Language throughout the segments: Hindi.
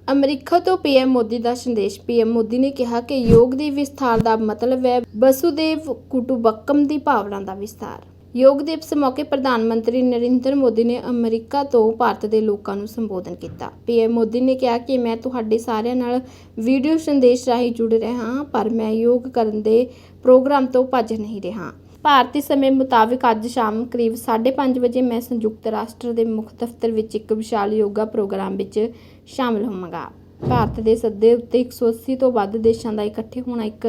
ਅਮਰੀਕਾ ਤੋਂ ਪੀਐਮ ਮੋਦੀ ਦਾ ਸੰਦੇਸ਼। ਪੀਐਮ ਮੋਦੀ ਨੇ ਕਿਹਾ ਕਿ ਯੋਗ ਦੇ ਵਿਸਥਾਰ ਦਾ ਮਤਲਬ ਹੈ ਵਸੁਦੈਵ ਕੁਟੁੰਬਕਮ ਦੀ ਭਾਵਨਾ ਦਾ ਵਿਸਥਾਰ। ਯੋਗ ਦਿਵਸ ਮੌਕੇ ਪ੍ਰਧਾਨ ਮੰਤਰੀ ਨਰਿੰਦਰ ਮੋਦੀ ਨੇ ਅਮਰੀਕਾ ਤੋਂ ਭਾਰਤ ਦੇ ਲੋਕਾਂ ਨੂੰ ਸੰਬੋਧਨ ਕੀਤਾ। ਪੀਐਮ ਮੋਦੀ ਨੇ ਕਿਹਾ ਕਿ ਮੈਂ ਤੁਹਾਡੇ ਸਾਰਿਆਂ ਨਾਲ ਵੀਡੀਓ ਸੰਦੇਸ਼ ਰਾਹੀਂ ਜੁੜ ਰਿਹਾ ਹਾਂ, ਪਰ ਮੈਂ ਯੋਗ ਕਰਨ ਦੇ ਪ੍ਰੋਗਰਾਮ ਤੋਂ ਭੱਜ ਨਹੀਂ ਰਿਹਾ। ਭਾਰਤੀ ਸਮੇਂ ਮੁਤਾਬਿਕ ਅੱਜ ਸ਼ਾਮ ਕਰੀਬ 5:30 ਵਜੇ ਮੈਂ ਸੰਯੁਕਤ ਰਾਸ਼ਟਰ ਦੇ ਮੁੱਖ ਦਫ਼ਤਰ ਵਿੱਚ ਇੱਕ ਵਿਸ਼ਾਲ ਯੋਗਾ ਪ੍ਰੋਗਰਾਮ ਵਿੱਚ ਸ਼ਾਮਲ ਹੋਵਾਂਗਾ। ਭਾਰਤ ਦੇ ਸੱਦੇ ਉੱਤੇ 180 ਤੋਂ ਵੱਧ ਦੇਸ਼ਾਂ ਦਾ ਇਕੱਠੇ ਹੋਣਾ ਇੱਕ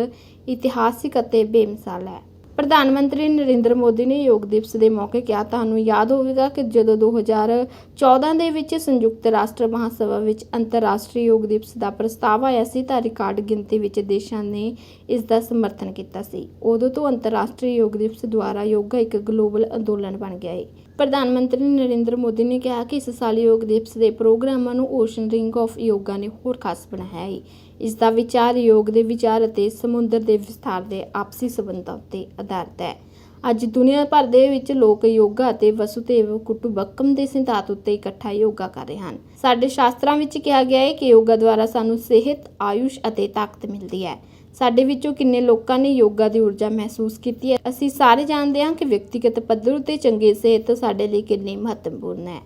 ਇਤਿਹਾਸਿਕ ਅਤੇ ਬੇਮਿਸਾਲ ਹੈ। ਪ੍ਰਧਾਨ ਮੰਤਰੀ ਨਰਿੰਦਰ ਮੋਦੀ ਨੇ ਯੋਗ ਦਿਵਸ ਦੇ ਮੌਕੇ ਕਿਹਾ, ਤੁਹਾਨੂੰ ਯਾਦ ਹੋਵੇਗਾ ਕਿ ਜਦੋਂ 2014 ਦੇ ਵਿੱਚ ਸੰਯੁਕਤ ਰਾਸ਼ਟਰ ਮਹਾਸਭਾ ਵਿੱਚ ਅੰਤਰਰਾਸ਼ਟਰੀ ਯੋਗ ਦਿਵਸ ਦਾ ਪ੍ਰਸਤਾਵ ਆਇਆ ਸੀ ਤਾਂ ਰਿਕਾਰਡ ਗਿਣਤੀ ਵਿੱਚ ਦੇਸ਼ਾਂ ਨੇ ਇਸ ਦਾ ਸਮਰਥਨ ਕੀਤਾ ਸੀ। ਉਦੋਂ ਤੋਂ ਅੰਤਰਰਾਸ਼ਟਰੀ ਯੋਗ ਦਿਵਸ ਦੁਆਰਾ ਯੋਗਾ ਇੱਕ ਗਲੋਬਲ ਅੰਦੋਲਨ ਬਣ ਗਿਆ ਹੈ। ਪ੍ਰਧਾਨ ਮੰਤਰੀ ਨਰਿੰਦਰ ਮੋਦੀ ਨੇ ਕਿਹਾ ਕਿ ਇਸ ਸਾਲ ਯੋਗ ਦਿਵਸ ਦੇ ਪ੍ਰੋਗਰਾਮਾਂ ਨੂੰ ਓਸ਼ਨ ਰਿੰਗ ਆਫ ਯੋਗਾ ਨੇ ਹੋਰ ਖਾਸ ਬਣਾਇਆ ਹੈ। ਇਸ ਦਾ ਵਿਚਾਰ ਯੋਗ ਦੇ ਵਿਚਾਰ ਅਤੇ ਸਮੁੰਦਰ ਦੇ ਵਿਸਥਾਰ ਦੇ ਆਪਸੀ ਸੰਬੰਧਾਂ ਉੱਤੇ ਆਧਾਰਿਤ ਹੈ। ਅੱਜ ਦੁਨੀਆ ਭਰ ਦੇ ਵਿੱਚ ਲੋਕ ਯੋਗਾ ਅਤੇ ਵਸੁਧੈਵ ਕੁਟੁੰਬਕਮ ਦੇ ਸਿਧਾਂਤ ਉੱਤੇ ਇਕੱਠਾ ਯੋਗਾ ਕਰ ਰਹੇ ਹਨ। ਸਾਡੇ ਸ਼ਾਸਤਰਾਂ ਵਿੱਚ ਕਿਹਾ ਗਿਆ ਹੈ ਕਿ ਯੋਗਾ ਦੁਆਰਾ ਸਾਨੂੰ ਸਿਹਤ, ਆਯੁਸ਼ ਅਤੇ ਤਾਕਤ ਮਿਲਦੀ ਹੈ। ਸਾਡੇ ਵਿੱਚੋਂ ਕਿੰਨੇ ਲੋਕਾਂ ਨੇ ਯੋਗਾ ਦੀ ਊਰਜਾ ਮਹਿਸੂਸ ਕੀਤੀ ਹੈ? ਅਸੀਂ ਸਾਰੇ ਜਾਣਦੇ ਹਾਂ ਕਿ ਵਿਅਕਤੀਗਤ ਪੱਧਰ ਉੱਤੇ ਚੰਗੀ ਸਿਹਤ ਸਾਡੇ ਲਈ ਕਿੰਨੀ ਮਹੱਤਵਪੂਰਨ ਹੈ।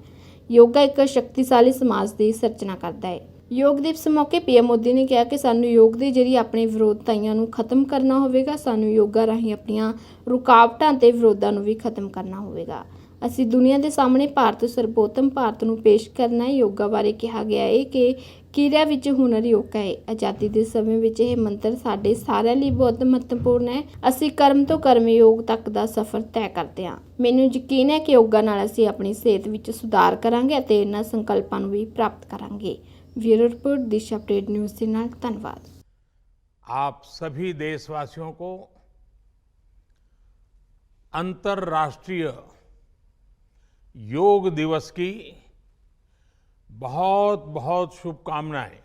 ਯੋਗਾ ਇੱਕ ਸ਼ਕਤੀਸ਼ਾਲੀ ਸਮਾਜ ਦੀ ਸਿਰਜਣਾ ਕਰਦਾ ਹੈ। ਯੋਗ ਦਿਵਸ ਮੌਕੇ ਪੀਐਮ ਮੋਦੀ ਨੇ ਕਿਹਾ ਕਿ ਸਾਨੂੰ ਯੋਗ ਦੇ ਜ਼ਰੀਏ ਆਪਣੇ ਵਿਰੋਧਤਾਵਾਂ ਨੂੰ ਖਤਮ ਕਰਨਾ ਹੋਵੇਗਾ। ਸਾਨੂੰ ਯੋਗਾ ਰਾਹੀਂ ਆਪਣੀਆਂ ਰੁਕਾਵਟਾਂ ਅਤੇ ਵਿਰੋਧਾਂ ਨੂੰ ਵੀ ਖਤਮ ਕਰਨਾ ਹੋਵੇਗਾ। ਅਸੀਂ ਦੁਨੀਆ ਦੇ ਸਾਹਮਣੇ ਭਾਰਤ ਸਰਬੋਤਮ ਭਾਰਤ ਨੂੰ ਪੇਸ਼ ਕਰਨਾ ਹੈ। ਯੋਗਾ ਬਾਰੇ ਕਿਹਾ ਗਿਆ ਹੈ ਕਿ ਕਿਰਿਆ ਵਿੱਚ ਹੁਨਰ ਯੋਗਾ ਹੈ। ਆਜ਼ਾਦੀ ਦੇ ਸਮੇਂ ਵਿੱਚ ਇਹ ਮੰਤਰ ਸਾਡੇ ਸਾਰਿਆਂ ਲਈ ਬਹੁਤ ਮਹੱਤਵਪੂਰਨ ਹੈ। ਅਸੀਂ ਕਰਮ ਤੋਂ ਕਰਮ ਯੋਗ ਤੱਕ ਦਾ ਸਫ਼ਰ ਤੈਅ ਕਰਦੇ ਹਾਂ। ਮੈਨੂੰ ਯਕੀਨ ਹੈ ਕਿ ਯੋਗਾ ਨਾਲ ਅਸੀਂ ਆਪਣੀ ਸਿਹਤ ਵਿੱਚ ਸੁਧਾਰ ਕਰਾਂਗੇ ਅਤੇ ਇਹਨਾਂ ਸੰਕਲਪਾਂ ਨੂੰ ਵੀ ਪ੍ਰਾਪਤ ਕਰਾਂਗੇ। ब्यूरो रिपोर्ट दिशा अपडेट न्यूज़ के नाल धन्यवाद। आप सभी देशवासियों को अंतर्राष्ट्रीय योग दिवस की बहुत बहुत शुभकामनाएं।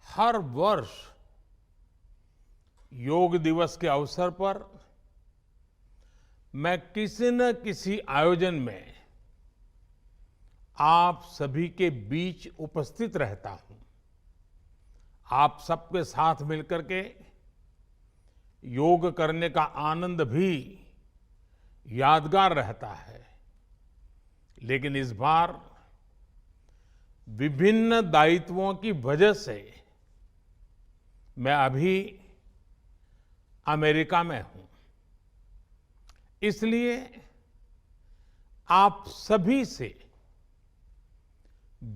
हर वर्ष योग दिवस के अवसर पर मैं किसी न किसी आयोजन में आप सभी के बीच उपस्थित रहता हूं। आप सबके साथ मिलकर के योग करने का आनंद भी यादगार रहता है। लेकिन इस बार विभिन्न दायित्वों की वजह से मैं अभी अमेरिका में हूं। इसलिए आप सभी से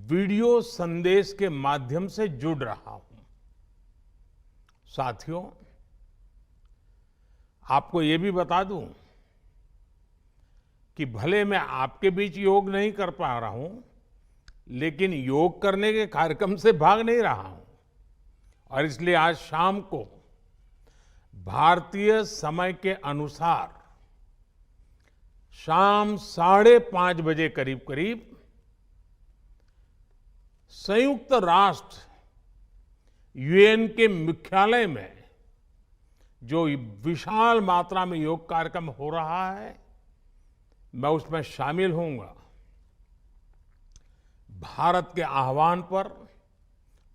वीडियो संदेश के माध्यम से जुड़ रहा हूं। साथियों, आपको यह भी बता दूं कि भले मैं आपके बीच योग नहीं कर पा रहा हूं, लेकिन योग करने के कार्यक्रम से भाग नहीं रहा हूं। और इसलिए आज शाम को भारतीय समय के अनुसार शाम 5:30 बजे करीब करीब संयुक्त राष्ट्र यूएन के मुख्यालय में जो विशाल मात्रा में योग कार्यक्रम हो रहा है, मैं उसमें शामिल होऊंगा। भारत के आह्वान पर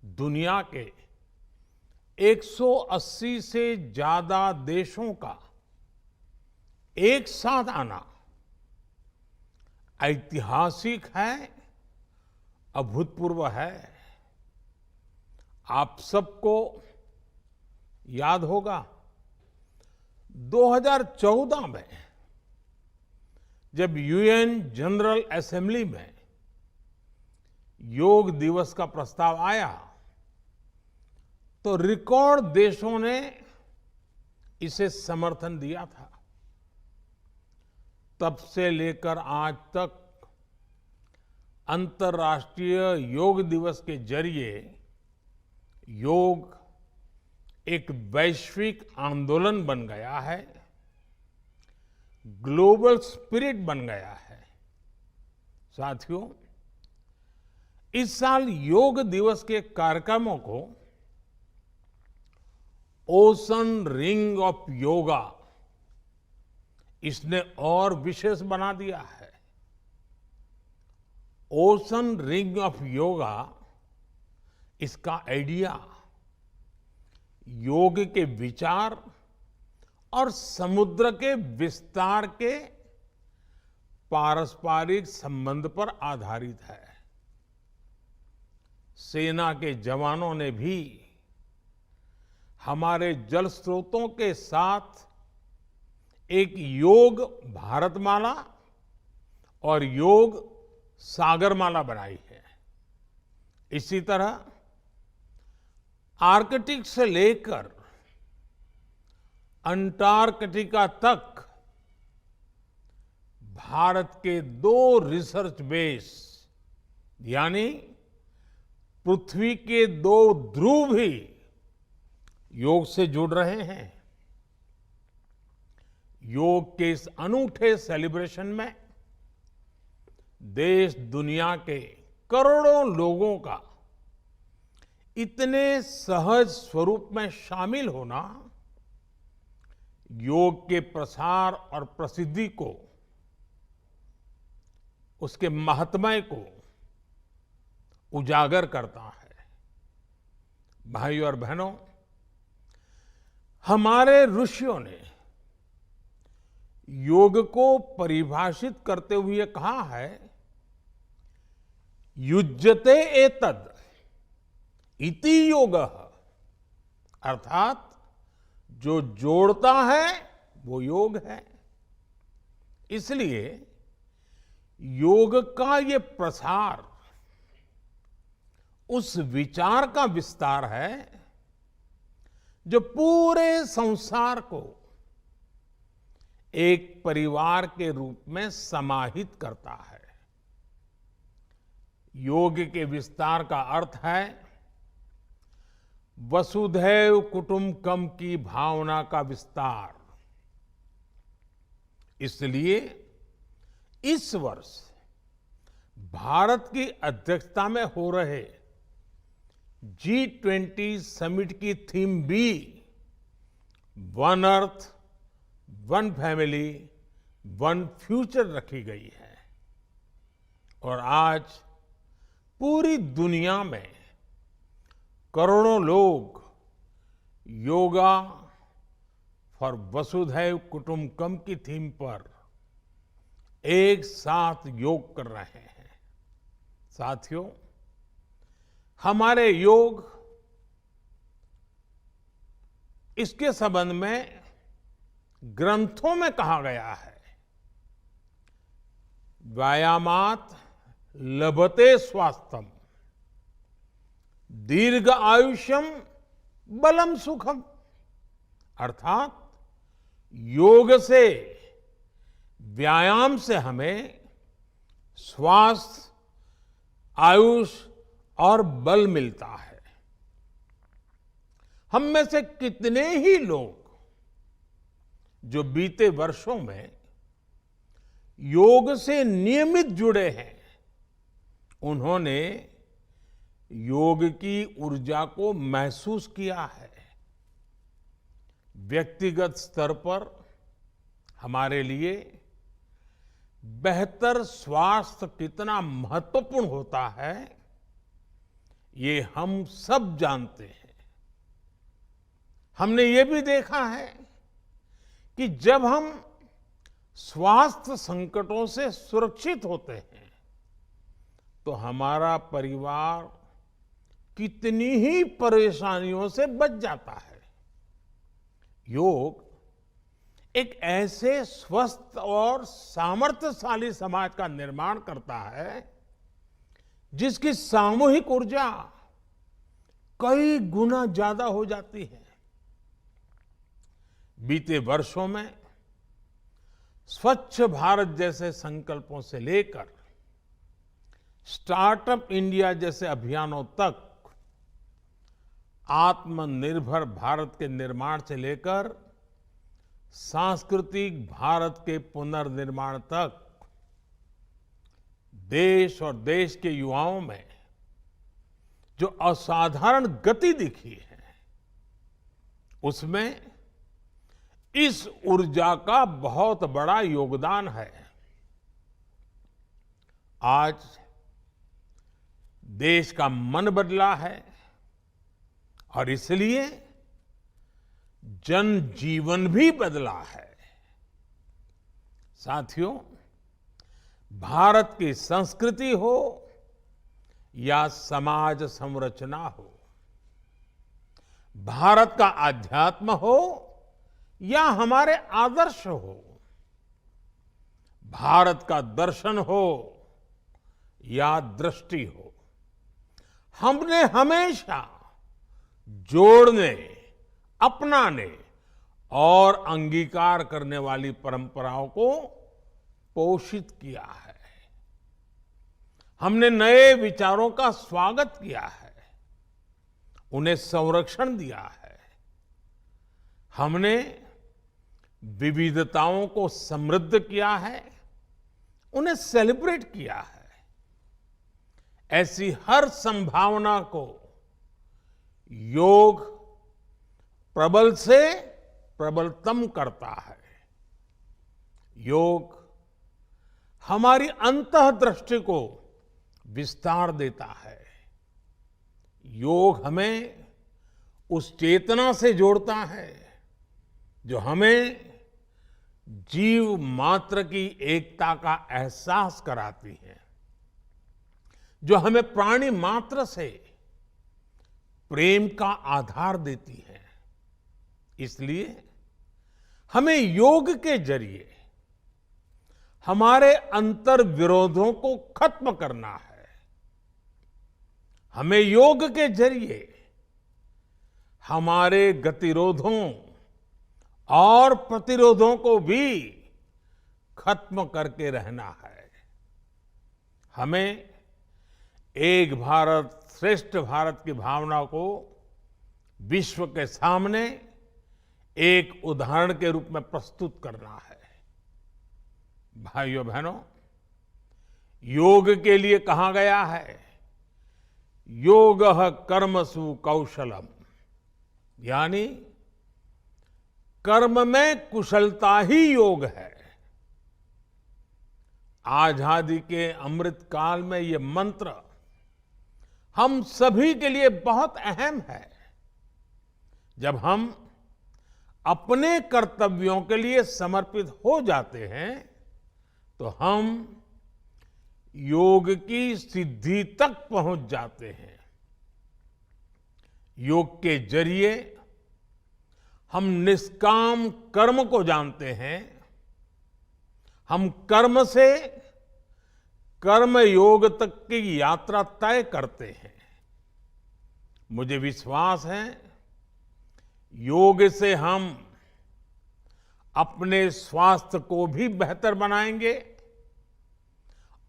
दुनिया के 180 से ज्यादा देशों का एक साथ आना ऐतिहासिक है, अभूतपूर्व है। आप सबको याद होगा 2014 में जब यूएन जनरल असेंबली में योग दिवस का प्रस्ताव आया तो रिकॉर्ड देशों ने इसे समर्थन दिया था। तब से लेकर आज तक अंतर्राष्ट्रीय योग दिवस के जरिए योग एक वैश्विक आंदोलन बन गया है, ग्लोबल स्पिरिट बन गया है। साथियों, इस साल योग दिवस के कार्यक्रमों को ओशन रिंग ऑफ योगा इसने और विशेष बना दिया है। ओशन रिंग ऑफ योगा, इसका आइडिया योग के विचार और समुद्र के विस्तार के पारस्परिक संबंध पर आधारित है। सेना के जवानों ने भी हमारे जल स्रोतों के साथ एक योग भारतमाला और योग सागरमाला बनाई है। इसी तरह आर्कटिक से लेकर अंटार्कटिका तक भारत के 2 रिसर्च बेस यानी पृथ्वी के 2 ध्रुव भी योग से जुड़ रहे हैं। योग के इस अनूठे सेलिब्रेशन में देश दुनिया के करोड़ों लोगों का इतने सहज स्वरूप में शामिल होना योग के प्रसार और प्रसिद्धि को, उसके महात्म्य को उजागर करता है। भाइयों और बहनों, हमारे ऋषियों ने योग को परिभाषित करते हुए कहा है, युज्यते एतद इति योगः, अर्थात जो जोड़ता है वो योग है। इसलिए योग का ये प्रसार उस विचार का विस्तार है जो पूरे संसार को एक परिवार के रूप में समाहित करता है। योग के विस्तार का अर्थ है वसुधैव कुटुंबकम की भावना का विस्तार। इसलिए इस वर्ष भारत की अध्यक्षता में हो रहे G20 समिट की थीम भी one earth, one family, one future रखी गई है। और आज पूरी दुनिया में करोड़ों लोग योगा फॉर वसुधैव कुटुंबकम की थीम पर एक साथ योग कर रहे हैं। साथियों, हमारे योग इसके संबंध में ग्रंथों में कहा गया है, व्यायामात लभते स्वास्थ्यम दीर्घ आयुष्यम बलम सुखम, अर्थात योग से, व्यायाम से हमें स्वास्थ्य, आयुष और बल मिलता है। हम में से कितने ही लोग जो बीते वर्षों में योग से नियमित जुड़े हैं, उन्होंने योग की ऊर्जा को महसूस किया है। व्यक्तिगत स्तर पर हमारे लिए बेहतर स्वास्थ्य कितना महत्वपूर्ण होता है, ये हम सब जानते हैं। हमने ये भी देखा है कि जब हम स्वास्थ्य संकटों से सुरक्षित होते हैं तो हमारा परिवार कितनी ही परेशानियों से बच जाता है। योग एक ऐसे स्वस्थ और सामर्थ्यशाली समाज का निर्माण करता है जिसकी सामूहिक ऊर्जा कई गुना ज्यादा हो जाती है। बीते वर्षों में स्वच्छ भारत जैसे संकल्पों से लेकर स्टार्टअप इंडिया जैसे अभियानों तक, आत्मनिर्भर भारत के निर्माण से लेकर सांस्कृतिक भारत के पुनर्निर्माण तक, देश और देश के युवाओं में जो असाधारण गति दिखी है, उसमें इस ऊर्जा का बहुत बड़ा योगदान है। आज देश का मन बदला है और इसलिए जनजीवन भी बदला है। साथियों, भारत की संस्कृति हो या समाज संरचना हो, भारत का आध्यात्म हो या हमारे आदर्श हो, भारत का दर्शन हो या दृष्टि हो, हमने हमेशा जोड़ने, अपनाने और अंगीकार करने वाली परंपराओं को पोषित किया है। हमने नए विचारों का स्वागत किया है, उन्हें संरक्षण दिया है। हमने विविधताओं को समृद्ध किया है, उन्हें सेलिब्रेट किया है। ऐसी हर संभावना को योग प्रबल से प्रबलतम करता है। योग हमारी अंतःदृष्टि को विस्तार देता है। योग हमें उस चेतना से जोड़ता है जो हमें जीव मात्र की एकता का एहसास कराती है, जो हमें प्राणी मात्र से प्रेम का आधार देती है। इसलिए हमें योग के जरिए हमारे अंतर विरोधों को खत्म करना है। हमें योग के जरिए हमारे गतिरोधों और प्रतिरोधों को भी खत्म करके रहना है। हमें एक भारत श्रेष्ठ भारत की भावना को विश्व के सामने एक उदाहरण के रूप में प्रस्तुत करना है। भाइयों बहनों, योग के लिए कहा गया है, योगः कर्मसु कौशलम, यानी कर्म में कुशलता ही योग है। आजादी के अमृत काल में ये मंत्र हम सभी के लिए बहुत अहम है। जब हम अपने कर्तव्यों के लिए समर्पित हो जाते हैं तो हम योग की सिद्धि तक पहुंच जाते हैं। योग के जरिए हम निष्काम कर्म को जानते हैं। हम कर्म से कर्म योग तक की यात्रा तय करते हैं। मुझे विश्वास है, योग से हम अपने स्वास्थ्य को भी बेहतर बनाएंगे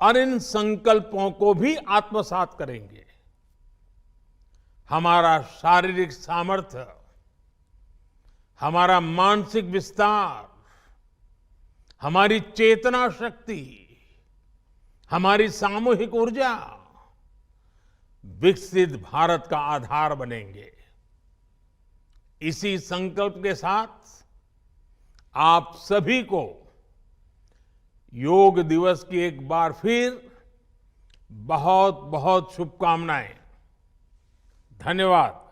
और इन संकल्पों को भी आत्मसात करेंगे। हमारा शारीरिक सामर्थ्य, हमारा मानसिक विस्तार, हमारी चेतना शक्ति, हमारी सामूहिक ऊर्जा विकसित भारत का आधार बनेंगे। इसी संकल्प के साथ आप सभी को योग दिवस की एक बार फिर बहुत बहुत शुभकामनाएं। धन्यवाद।